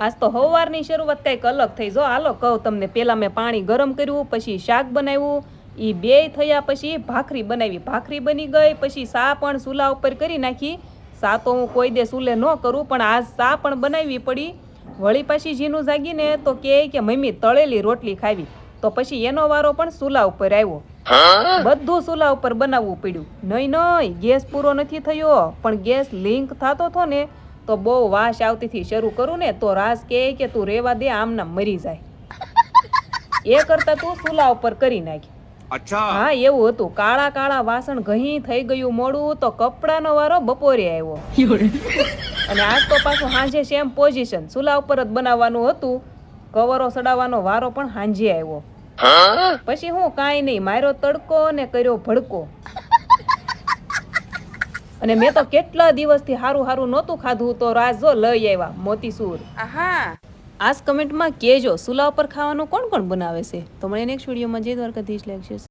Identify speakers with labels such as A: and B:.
A: આજ તો સવારની શરૂઆત કંઈક અલગ થઈ. જો હાલો કહું તમને, પહેલાં મેં પાણી ગરમ કર્યું, પછી શાક બનાવ્યું, એ બે થયા પછી ભાખરી બનાવી. ભાખરી બની ગઈ પછી સા પણ ચૂલા ઉપર કરી નાખી. સા તો હું કોઈ દે ચૂલે ન કરું, પણ આજ સા પણ બનાવવી પડી. વળી પાછી જીનું જાગીને તો કે મમ્મી તળેલી રોટલી ખાવી. તો પછી એનો વારો પણ ચૂલા ઉપર આવ્યો. બધું ચૂલા ઉપર બનાવવું પડ્યું. નહીં ગેસ પૂરો નથી થયો, પણ ગેસ લિંક થતો હતો ને તો બહુ વાસ આવતી થી. શરૂ કરું ને તો રાસ કે તું રેવા દે, આમના મરી જાય. એ કરતા તું ચૂલા ઉપર કરી નાખ. હા એવું હતું. કાળા કાળા વાસણ ઘહી થઈ ગયું મોડું, તો કપડાનો વારો બપોરે આવ્યો. અને આજ તો પાછું સાંજે સેમ પોઝિશન, ચૂલા ઉપર જ બનાવવાનું હતું. કવરો સડાવવાનો વારો પણ સાંજે આવ્યો. પછી હું કાંઈ નહીં, માર્યો તડકો ને કર્યો ભડકો. અને મેં તો કેટલા દિવસથી હારું હારું નહોતું ખાધું, તો રાજ જો લઈ આવ્યા મોતીસૂર. આજ કમેન્ટમાં કહેજો ચૂલા ઉપર ખાવાનું કોણ કોણ બનાવે છે. તો મળીએ નેક્સ્ટ વિડીયોમાં. જય દ્વારકાધીશ. Like share